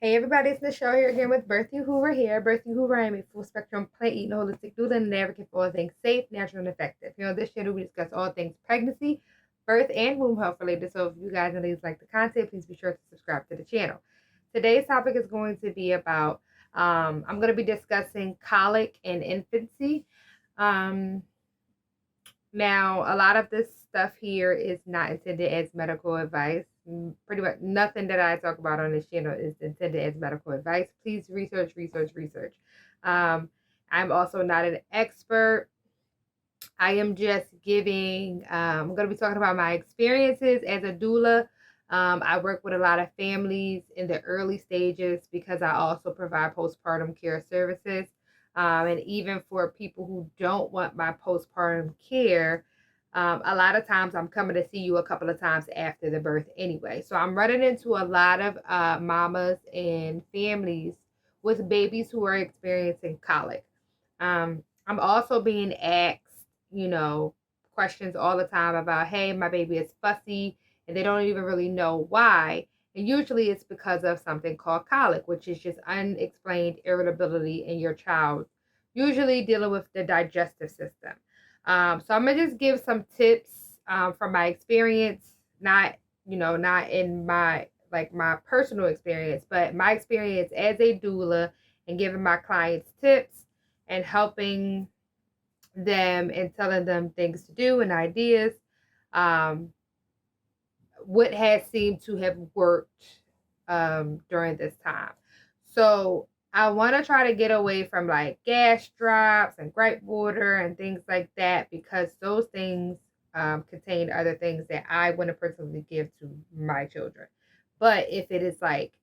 Hey everybody, it's Michelle here again with bearth.uhura here. bearth.uhura, I am a full spectrum plant eating holistic doula and an advocate for all things safe, natural, and effective. Here on this channel, we discuss all things pregnancy, birth, and womb health related. So if you guys and ladies like the content, please be sure to subscribe to the channel. Today's topic is going to be about, I'm going to be discussing colic and infancy. Um, Now, a lot of this stuff here is not intended as medical advice. Pretty much nothing that I talk about on this channel is intended as medical advice. Please research, research, research. I'm also not an expert. I am just giving, I'm going to be talking about my experiences as a doula. I work with a lot of families in the early stages because I also provide postpartum care services. And even for people who don't want my postpartum care, a lot of times I'm coming to see you a couple of times after the birth anyway. So I'm running into a lot of mamas and families with babies who are experiencing colic. I'm also being asked, questions all the time about, hey, my baby is fussy, and they don't even really know why. And usually it's because of something called colic, which is just unexplained irritability in your child, usually dealing with the digestive system. So I'm gonna just give some tips from my experience, not in my personal experience, but my experience as a doula and giving my clients tips and helping them and telling them things to do and ideas. Um, what has seemed to have worked during this time. So I want to try to get away from like gas drops and gripe water and things like that, because those things contain other things that I wouldn't personally give to my children. But if it is like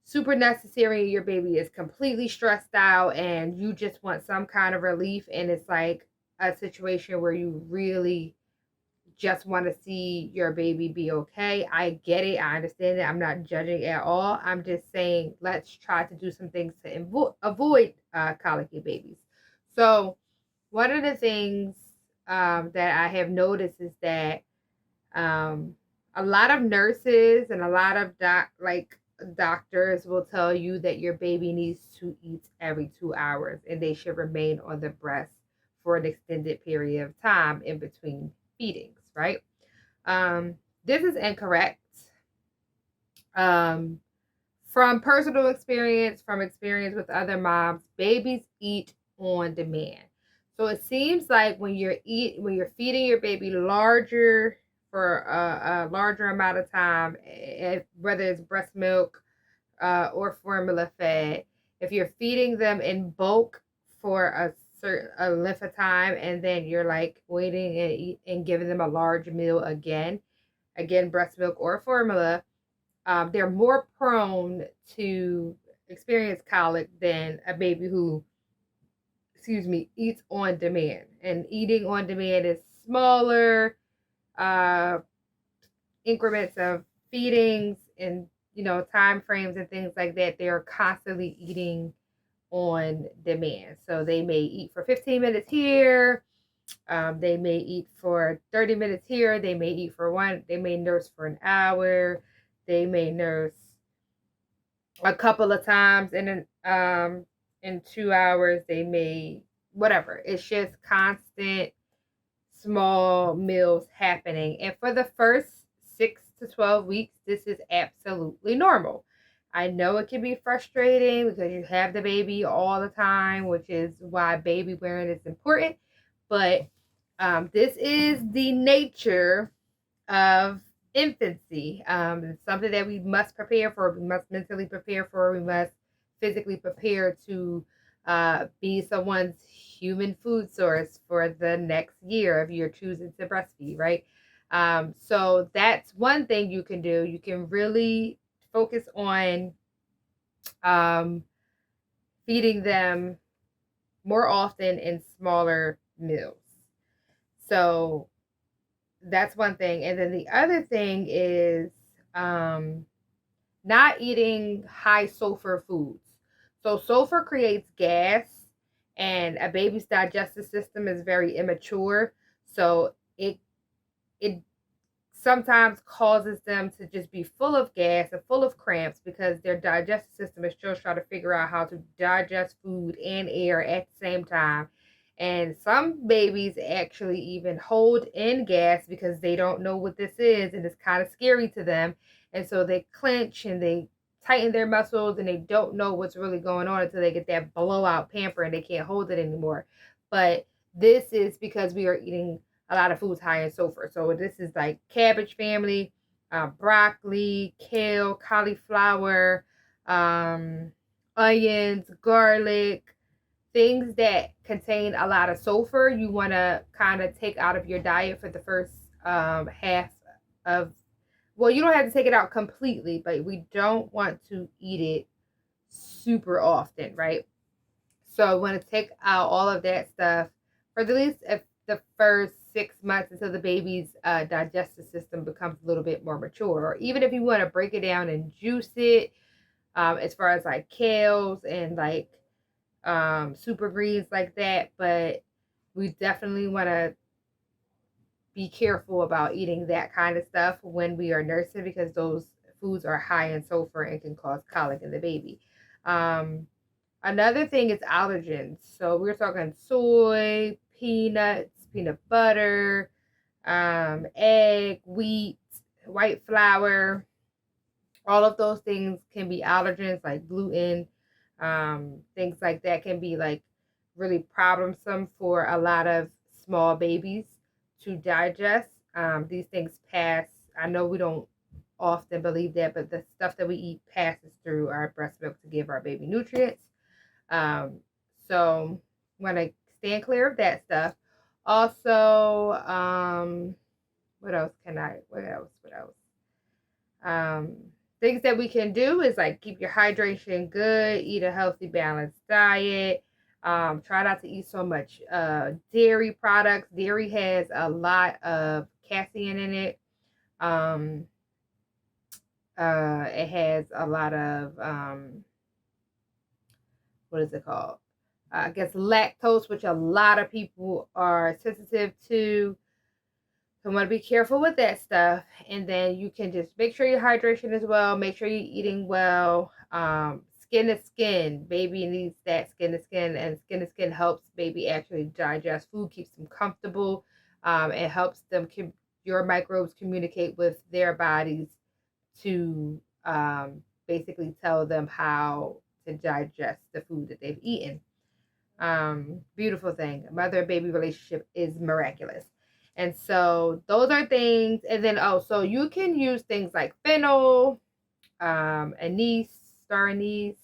super necessary, your baby is completely stressed out and you just want some kind of relief, and it's like a situation where you really just want to see your baby be okay, I get it, I understand it, I'm not judging at all. I'm just saying let's try to do some things to avoid colicky babies. So one of the things that I have noticed is that a lot of nurses and a lot of doctors will tell you that your baby needs to eat every 2 hours and they should remain on the breast for an extended period of time in between feedings, right? This is incorrect. Um, from personal experience, from experience with other moms, babies eat on demand. So it seems like when you're feeding your baby larger for a larger amount of time, whether it's breast milk or formula fed, if you're feeding them in bulk for a length of time, and then you're like waiting and giving them a large meal again, breast milk or formula, they're more prone to experience colic than a baby who, eats on demand. And eating on demand is smaller uh, increments of feedings and, time frames and things like that. They're constantly eating on demand. So they may eat for 15 minutes here. They may eat for 30 minutes here. They may eat for they may nurse for an hour. They may nurse a couple of times in 2 hours. They may, whatever. It's just constant small meals happening. And for the first 6 to 12 weeks, this is absolutely normal. I know it can be frustrating because you have the baby all the time, which is why baby wearing is important. But this is the nature of infancy. It's something that we must prepare for. We must mentally prepare for. We must physically prepare to be someone's human food source for the next year if you're choosing to breastfeed, right? So that's one thing you can do. You can really focus on um, feeding them more often in smaller meals. So that's one thing. And then the other thing is not eating high sulfur foods. So sulfur creates gas, and a baby's digestive system is very immature. So it sometimes causes them to just be full of gas and full of cramps because their digestive system is still trying to figure out how to digest food and air at the same time. And some babies actually even hold in gas because they don't know what this is and it's kind of scary to them. And so they clench and they tighten their muscles and they don't know what's really going on until they get that blowout pamper and they can't hold it anymore. But this is because we are eating a lot of foods high in sulfur. So this is like cabbage family, broccoli, kale, cauliflower, onions, garlic, things that contain a lot of sulfur. You want to kind of take out of your diet for the first half of, well, you don't have to take it out completely, but we don't want to eat it super often, right? So I want to take out all of that stuff for at least the first 6 months until the baby's digestive system becomes a little bit more mature. Or even if you want to break it down and juice it, as far as like kales and like super greens like that. But we definitely want to be careful about eating that kind of stuff when we are nursing because those foods are high in sulfur and can cause colic in the baby. Another thing is allergens. So we're talking soy, peanuts, peanut butter, egg, wheat, white flour. All of those things can be allergens like gluten. Things like that can be like really problemsome for a lot of small babies to digest. These things pass. I know we don't often believe that, but the stuff that we eat passes through our breast milk to give our baby nutrients. So want to stand clear of that stuff. Also, what else? Things that we can do is like keep your hydration good, eat a healthy, balanced diet. Try not to eat so much dairy products. Dairy has a lot of casein in it. It has a lot of what is it called? I guess lactose, which a lot of people are sensitive to. So I want to be careful with that stuff. And then you can just make sure your hydration is well, make sure you're eating well. Skin to skin, baby needs that skin to skin, and skin to skin helps baby actually digest food, keeps them comfortable. It helps them, your microbes communicate with their bodies to basically tell them how to digest the food that they've eaten. Beautiful thing. Mother and baby relationship is miraculous. And so those are things. And then so you can use things like fennel, anise, star anise.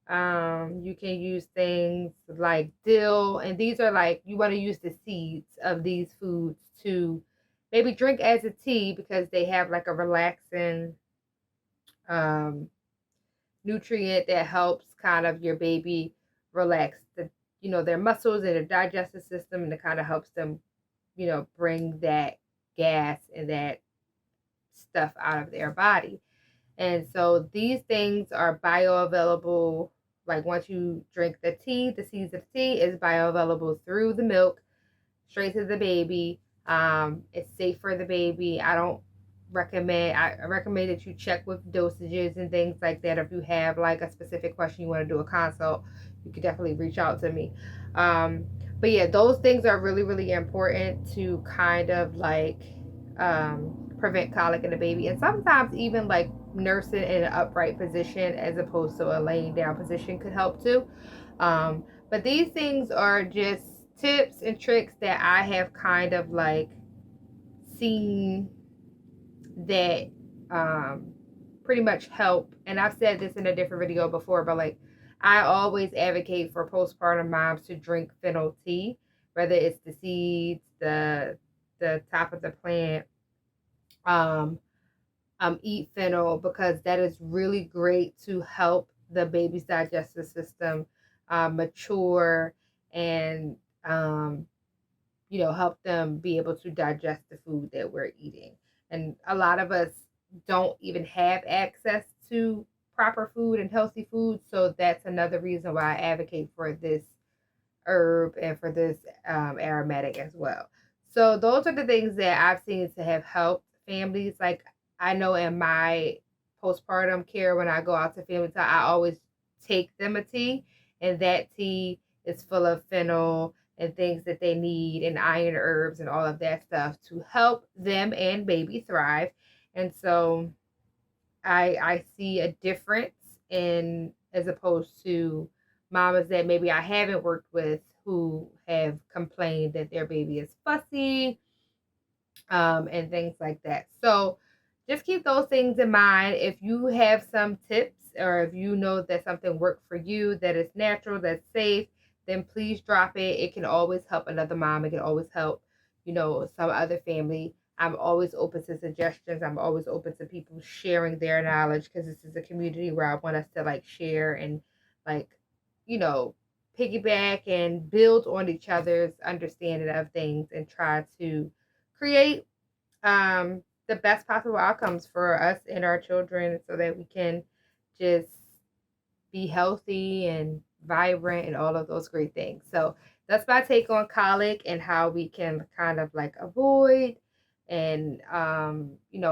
You can use things like dill, and these are like, you want to use the seeds of these foods to maybe drink as a tea because they have like a relaxing nutrient that helps kind of your baby relax their muscles and their digestive system, and it kind of helps them bring that gas and that stuff out of their body. And so these things are bioavailable. Like once you drink the tea, the seeds of tea is bioavailable through the milk straight to the baby. It's safe for the baby. I recommend that you check with dosages and things like that. If you have like a specific question, you want to do a consult, you could definitely reach out to me. But yeah, those things are really, really important to kind of like prevent colic in the baby. And sometimes even like nursing in an upright position as opposed to a laying down position could help too. But these things are just tips and tricks that I have kind of like seen that pretty much help. And I've said this in a different video before, but like I always advocate for postpartum moms to drink fennel tea, whether it's the seeds, the top of the plant. Eat fennel because that is really great to help the baby's digestive system mature and help them be able to digest the food that we're eating. And a lot of us don't even have access to proper food and healthy food, so that's another reason why I advocate for this herb and for this aromatic as well. So those are the things that I've seen to have helped families. Like I know in my postpartum care, when I go out to family time, I always take them a tea, and that tea is full of fennel and things that they need and iron herbs and all of that stuff to help them and baby thrive. And so I see a difference in, as opposed to mamas that maybe I haven't worked with who have complained that their baby is fussy, and things like that. So just keep those things in mind. If you have some tips, or if you know that something worked for you, that is natural, that's safe, then please drop it. It can always help another mom. It can always help, some other family. I'm always open to suggestions. I'm always open to people sharing their knowledge, because this is a community where I want us to like share and like, you know, piggyback and build on each other's understanding of things and try to create the best possible outcomes for us and our children, so that we can just be healthy and vibrant and all of those great things. So that's my take on colic and how we can kind of like avoid and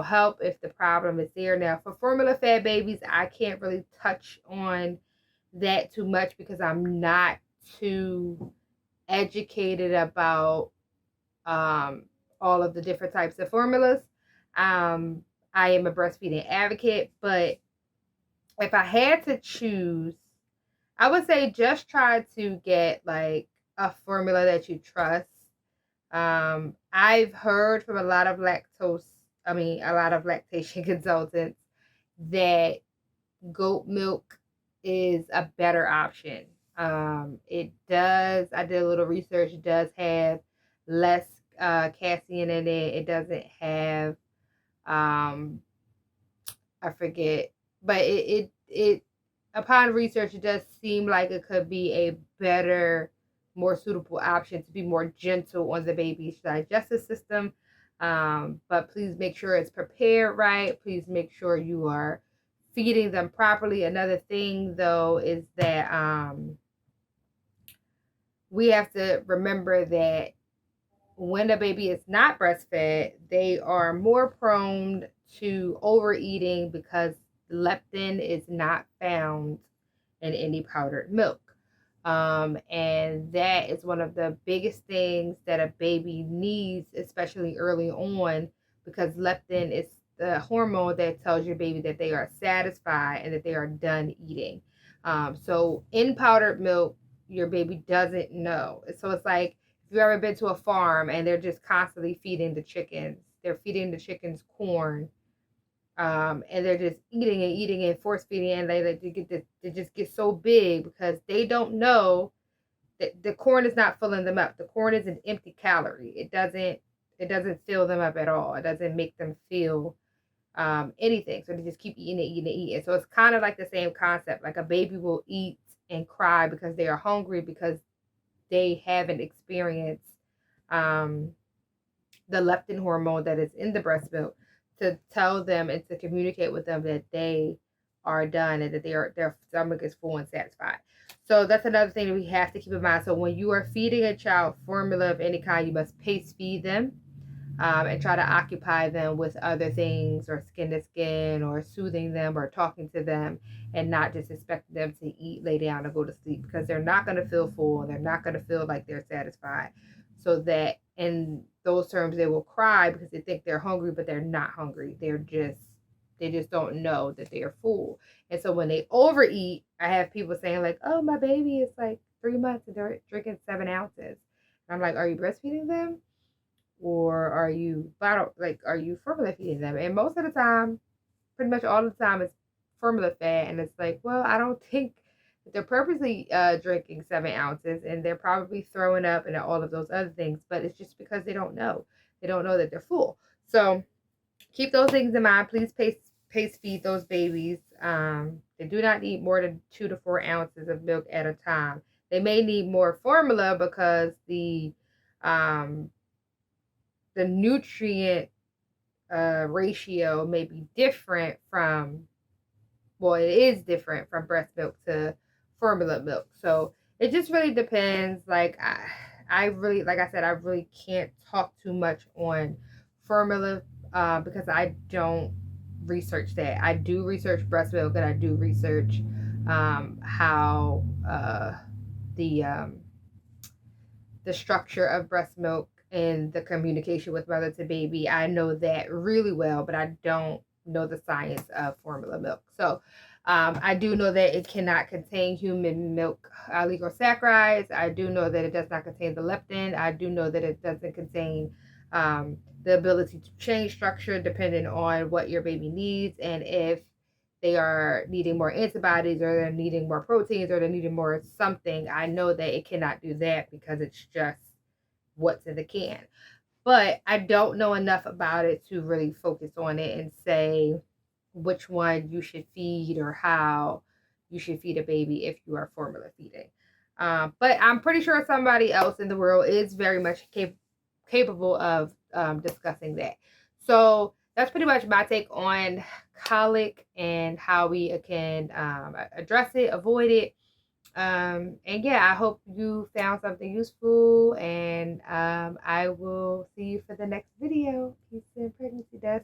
help if the problem is there. Now for formula fed babies, I can't really touch on that too much because I'm not too educated about all of the different types of formulas. Um, I am a breastfeeding advocate, but if I had to choose, I would say just try to get like a formula that you trust. I've heard from a lot of a lot of lactation consultants that goat milk is a better option. It does, I did a little research, it does have less casein in it. It doesn't have, um, I forget, but it upon research, it does seem like it could be a better, more suitable option to be more gentle on the baby's digestive system. But please make sure it's prepared right. Please make sure you are feeding them properly. Another thing though is that we have to remember that when a baby is not breastfed, they are more prone to overeating because leptin is not found in any powdered milk. And that is one of the biggest things that a baby needs, especially early on, because leptin is the hormone that tells your baby that they are satisfied and that they are done eating. So in powdered milk, your baby doesn't know. So it's like, if you've ever been to a farm and they're just constantly feeding the chickens, they're feeding the chickens corn, and they're just eating and force feeding, and they just get so big because they don't know that the corn is not filling them up. The corn is an empty calorie. It doesn't fill them up at all. It doesn't make them feel anything. So they just keep eating. So it's kind of like the same concept. Like a baby will eat and cry because they are hungry, because they haven't experienced um, the leptin hormone that is in the breast milk to tell them and to communicate with them that they are done and that their stomach is full and satisfied. So that's another thing that we have to keep in mind. So when you are feeding a child formula of any kind, you must pace feed them, and try to occupy them with other things, or skin to skin, or soothing them, or talking to them, and not just expecting them to eat, lay down, and go to sleep, because they're not going to feel full. They're not going to feel like they're satisfied. So that in those terms, they will cry because they think they're hungry, but they're not hungry. They just don't know that they are full. And so when they overeat, I have people saying like, "Oh, my baby is like 3 months and they're drinking 7 ounces." And I'm like, "Are you breastfeeding them? Or are you formula feeding them?" And most of the time, pretty much all the time, it's formula fed. And it's like, well, I don't think that they're purposely drinking 7 ounces, and they're probably throwing up and all of those other things, but it's just because they don't know that they're full. So keep those things in mind. Please pace feed those babies. They do not need more than 2 to 4 ounces of milk at a time. They may need more formula because um, the nutrient ratio may be different from, well, it is different from breast milk to formula milk. So it just really depends. Like I really, like I said, I really can't talk too much on formula because I don't research that. I do research breast milk, and I do research how the structure of breast milk and the communication with mother to baby. I know that really well, but I don't know the science of formula milk. So I do know that it cannot contain human milk oligosaccharides. I do know that it does not contain the leptin. I do know that it doesn't contain the ability to change structure depending on what your baby needs, and if they are needing more antibodies or they're needing more proteins or they're needing more something. I know that it cannot do that because it's just what's in the can. But I don't know enough about it to really focus on it and say which one you should feed or how you should feed a baby if you are formula feeding. But I'm pretty sure somebody else in the world is very much capable of discussing that. So that's pretty much my take on colic and how we can address it, avoid it. And yeah, I hope you found something useful, and I will see you for the next video. Peace and pregnancy death.